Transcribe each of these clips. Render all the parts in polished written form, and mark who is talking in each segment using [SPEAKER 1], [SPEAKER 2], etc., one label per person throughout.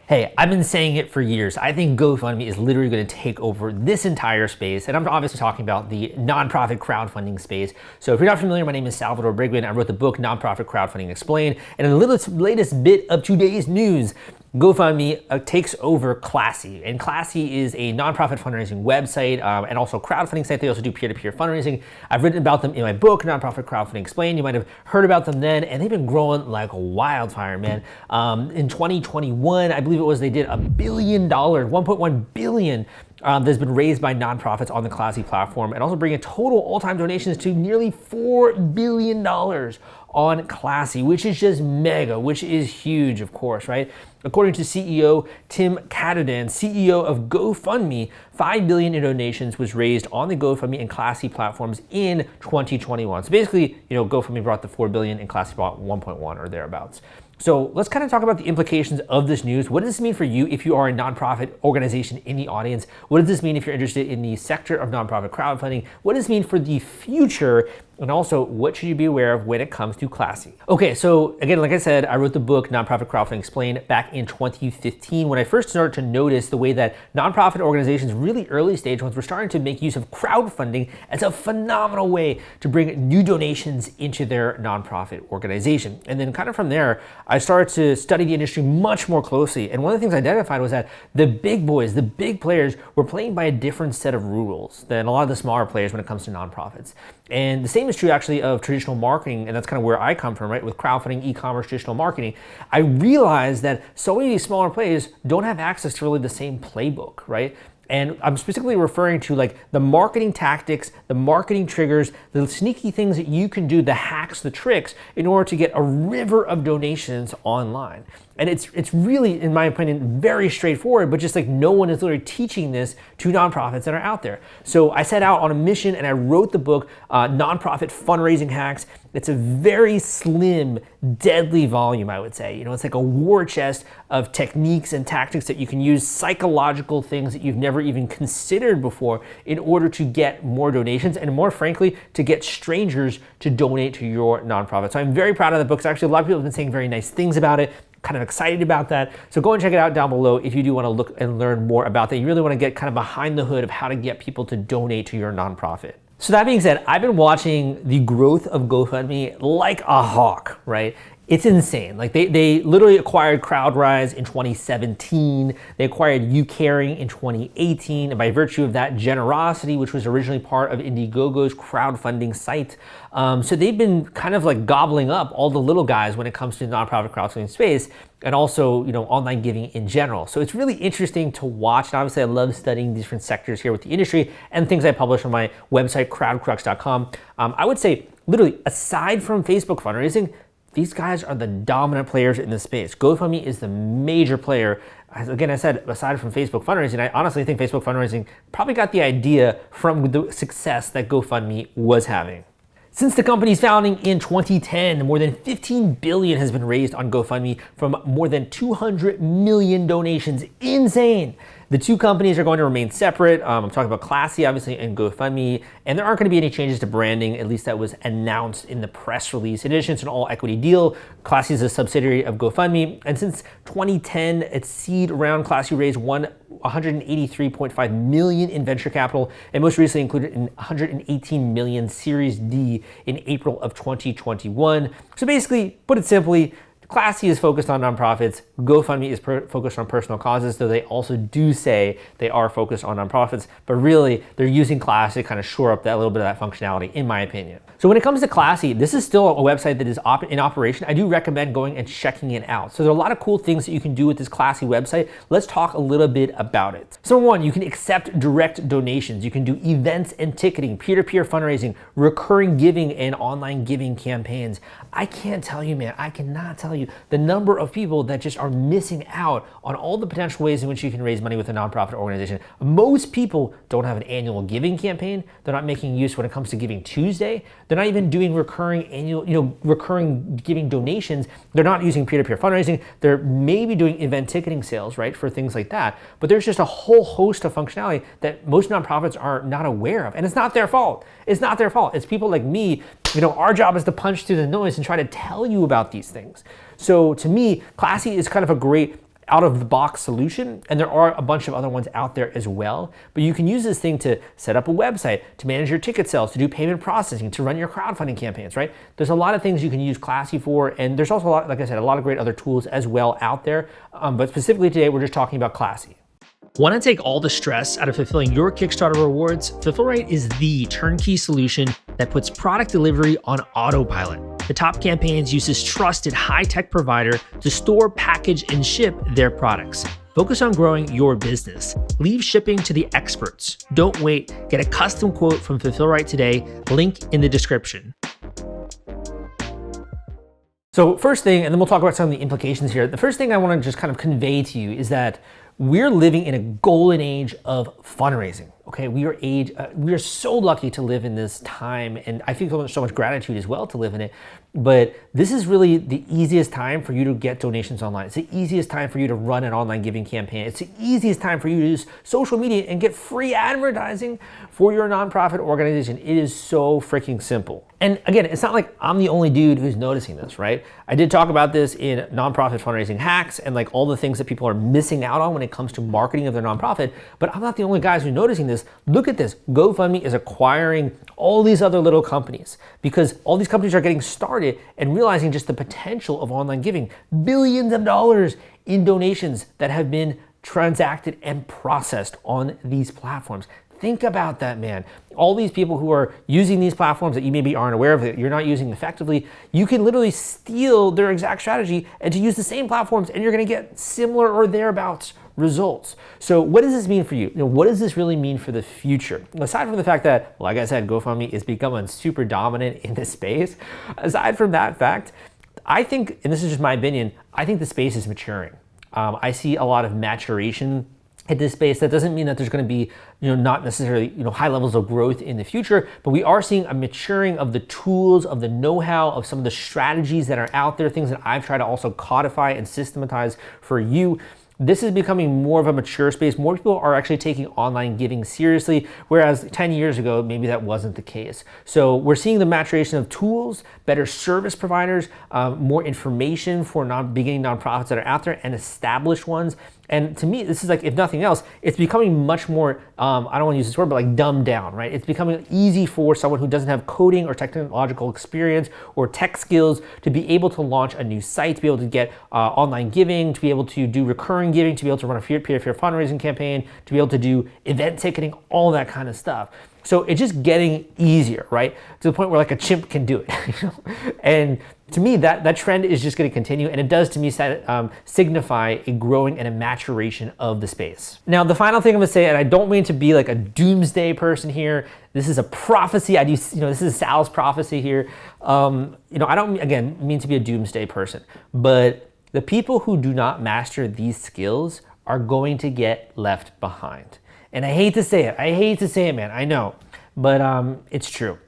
[SPEAKER 1] Hey, I've been saying it for years. I think GoFundMe is literally going to take over this entire space. And I'm obviously talking about the nonprofit crowdfunding space. So if you're not familiar, my name is Salvador Brigman. I wrote the book, Nonprofit Crowdfunding Explained. And in the latest bit of today's news, GoFundMe takes over Classy. And Classy is a nonprofit fundraising website and also crowdfunding site. They also do peer-to-peer fundraising. I've written about them in my book, Nonprofit Crowdfunding Explained. You might have heard about them then, and they've been growing like wildfire, man. In 2021, I believe it was, they did $1 billion, 1.1 billion that's been raised by nonprofits on the Classy platform, and also bringing total all-time donations to nearly $4 billion on Classy, which is just mega, which is huge, of course, right? According to CEO Tim Katadan, CEO of GoFundMe, $5 billion in donations was raised on the GoFundMe and Classy platforms in 2021. So basically, GoFundMe brought the $4 billion and Classy brought 1.1 or thereabouts. So let's kind of talk about the implications of this news. What does this mean for you if you are a nonprofit organization in the audience? What does this mean if you're interested in the sector of nonprofit crowdfunding? What does this mean for the future? And also, what should you be aware of when it comes to Classy? Okay, so again, like I said, I wrote the book, Nonprofit Crowdfunding Explained, back in 2015, when I first started to notice the way that nonprofit organizations, really early stage ones, were starting to make use of crowdfunding as a phenomenal way to bring new donations into their nonprofit organization. And then kind of from there, I started to study the industry much more closely. And one of the things I identified was that the big boys, the big players, were playing by a different set of rules than a lot of the smaller players when it comes to nonprofits. And the same is true actually of traditional marketing, and that's kind of where I come from, right? With crowdfunding, e-commerce, traditional marketing. I realized that so many of these smaller players don't have access to really the same playbook, right? And I'm specifically referring to like the marketing tactics, the marketing triggers, the sneaky things that you can do, the hacks, the tricks in order to get a river of donations online. And it's really, in my opinion, very straightforward, but just like no one is literally teaching this to nonprofits that are out there. So I set out on a mission and I wrote the book, Nonprofit Fundraising Hacks. It's a very slim, deadly volume, I would say. It's like a war chest of techniques and tactics that you can use, psychological things that you've never even considered before in order to get more donations and, more frankly, to get strangers to donate to your nonprofit. So I'm very proud of the book. Actually, a lot of people have been saying very nice things about it. Kind of excited about that. So go and check it out down below if you do want to look and learn more about that. You really want to get kind of behind the hood of how to get people to donate to your nonprofit. So that being said, I've been watching the growth of GoFundMe like a hawk, right? It's insane. Like they literally acquired CrowdRise in 2017. They acquired YouCaring in 2018. And by virtue of that, Generosity, which was originally part of Indiegogo's crowdfunding site. So they've been kind of like gobbling up all the little guys when it comes to the nonprofit crowdfunding space, and also, online giving in general. So it's really interesting to watch. And obviously I love studying different sectors here with the industry and things I publish on my website, crowdcrux.com. I would say literally, aside from Facebook fundraising, these guys are the dominant players in this space. GoFundMe is the major player. Again, I said, aside from Facebook fundraising, I honestly think Facebook fundraising probably got the idea from the success that GoFundMe was having. Since the company's founding in 2010, more than $15 billion has been raised on GoFundMe from more than 200 million donations. Insane. The two companies are going to remain separate. I'm talking about Classy, obviously, and GoFundMe, and there aren't going to be any changes to branding, at least that was announced in the press release. In addition, it's an all-equity deal. Classy is a subsidiary of GoFundMe, and since 2010, its seed round, Classy raised $183.5 million in venture capital, and most recently included in $118 million Series D in April of 2021. So basically, put it simply, Classy is focused on nonprofits. GoFundMe is focused on personal causes, though they also do say they are focused on nonprofits, but really they're using Classy to kind of shore up that little bit of that functionality, in my opinion. So when it comes to Classy, this is still a website that is in operation. I do recommend going and checking it out. So there are a lot of cool things that you can do with this Classy website. Let's talk a little bit about it. So number one, you can accept direct donations. You can do events and ticketing, peer-to-peer fundraising, recurring giving, and online giving campaigns. I can't tell you, man, I cannot tell you the number of people that just are missing out on all the potential ways in which you can raise money with a nonprofit organization. Most people don't have an annual giving campaign. They're not making use when it comes to Giving Tuesday. They're not even doing recurring annual, recurring giving donations. They're not using peer-to-peer fundraising. They're maybe doing event ticketing sales, right, for things like that. But there's just a whole host of functionality that most nonprofits are not aware of. And it's not their fault. It's not their fault. It's people like me. Our job is to punch through the noise and try to tell you about these things. So to me, Classy is kind of a great out-of-the-box solution, and there are a bunch of other ones out there as well. But you can use this thing to set up a website, to manage your ticket sales, to do payment processing, to run your crowdfunding campaigns, right? There's a lot of things you can use Classy for, and there's also a lot, like I said, a lot of great other tools as well out there. But specifically today, we're just talking about Classy. Want to take all the stress out of fulfilling your Kickstarter rewards? Fulfillrite is the turnkey solution that puts product delivery on autopilot. The Top Campaigns uses trusted high-tech provider to store, package, and ship their products. Focus on growing your business. Leave shipping to the experts. Don't wait. Get a custom quote from Fulfillrite today. Link in the description. So first thing, and then we'll talk about some of the implications here. The first thing I want to just kind of convey to you is that we're living in a golden age of fundraising. Okay, we are so lucky to live in this time, and I feel so much gratitude as well to live in it. But this is really the easiest time for you to get donations online. It's the easiest time for you to run an online giving campaign. It's the easiest time for you to use social media and get free advertising for your nonprofit organization. It is so freaking simple. And again, it's not like I'm the only dude who's noticing this, right? I did talk about this in nonprofit fundraising hacks and like all the things that people are missing out on when it comes to marketing of their nonprofit, but I'm not the only guys who's noticing this. Look at this. GoFundMe is acquiring all these other little companies because all these companies are getting started and realizing just the potential of online giving. Billions of dollars in donations that have been transacted and processed on these platforms. Think about that, man. All these people who are using these platforms that you maybe aren't aware of, that you're not using effectively, you can literally steal their exact strategy and to use the same platforms, and you're going to get similar or thereabouts results. So what does this mean for you? What does this really mean for the future? Aside from the fact that, like I said, GoFundMe is becoming super dominant in this space, aside from that fact, I think, and this is just my opinion, I think the space is maturing. I see a lot of maturation at this space. That doesn't mean that there's going to be, not necessarily, high levels of growth in the future, but we are seeing a maturing of the tools, of the know-how, of some of the strategies that are out there, things that I've tried to also codify and systematize for you. This is becoming more of a mature space. More people are actually taking online giving seriously, whereas 10 years ago, maybe that wasn't the case. So we're seeing the maturation of tools, better service providers, more information for beginning nonprofits that are out there and established ones. And to me, this is like, if nothing else, it's becoming much more, I don't want to use this word, but like dumbed down, right? It's becoming easy for someone who doesn't have coding or technological experience or tech skills to be able to launch a new site, to be able to get online giving, to be able to do recurring giving, to be able to run a peer-to-peer fundraising campaign, to be able to do event ticketing, all that kind of stuff. So it's just getting easier, right? To the point where like a chimp can do it. And to me, that trend is just going to continue, and it does to me signify a growing and a maturation of the space. Now, the final thing I'm going to say, and I don't mean to be like a doomsday person here. This is a prophecy. This is Sal's prophecy here. I don't again mean to be a doomsday person, but the people who do not master these skills are going to get left behind. And I hate to say it, man, I know, but it's true.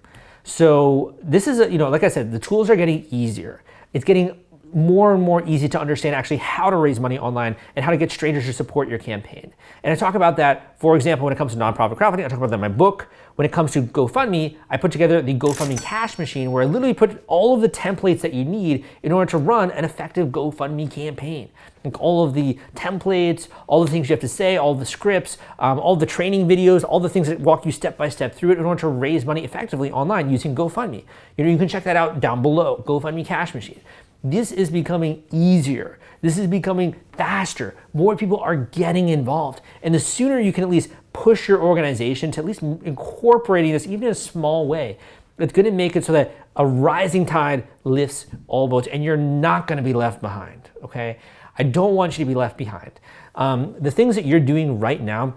[SPEAKER 1] So this is, like I said, the tools are getting easier. It's getting more and more easy to understand actually how to raise money online and how to get strangers to support your campaign. And I talk about that, for example, when it comes to nonprofit crowdfunding. I talk about that in my book. When it comes to GoFundMe, I put together the GoFundMe cash machine where I literally put all of the templates that you need in order to run an effective GoFundMe campaign. Like all of the templates, all the things you have to say, all the scripts, all the training videos, all the things that walk you step by step through it in order to raise money effectively online using GoFundMe. You can check that out down below, GoFundMe cash machine. This is becoming easier. This is becoming faster. More people are getting involved. And the sooner you can at least push your organization to at least incorporating this, even in a small way, it's going to make it so that a rising tide lifts all boats and you're not going to be left behind, okay? I don't want you to be left behind. The things that you're doing right now,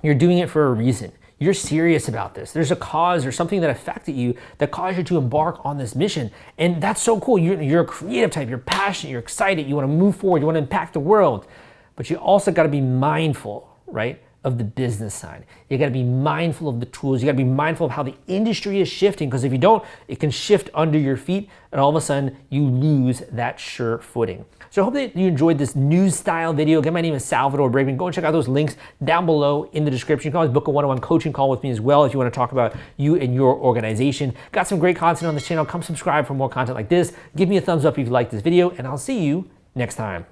[SPEAKER 1] you're doing it for a reason. You're serious about this. There's a cause or something that affected you that caused you to embark on this mission. And that's so cool. You're a creative type, you're passionate, you're excited, you want to move forward, you want to impact the world. But you also got to be mindful, right, of the business side. You got to be mindful of the tools. You got to be mindful of how the industry is shifting, because if you don't, it can shift under your feet and all of a sudden you lose that sure footing. So I hope that you enjoyed this news style video. Again, my name is Salvador Brigman. Go and check out those links down below in the description. You can always book a one-on-one coaching call with me as well if you want to talk about you and your organization. Got some great content on this channel. Come subscribe for more content like this. Give me a thumbs up if you liked this video, and I'll see you next time.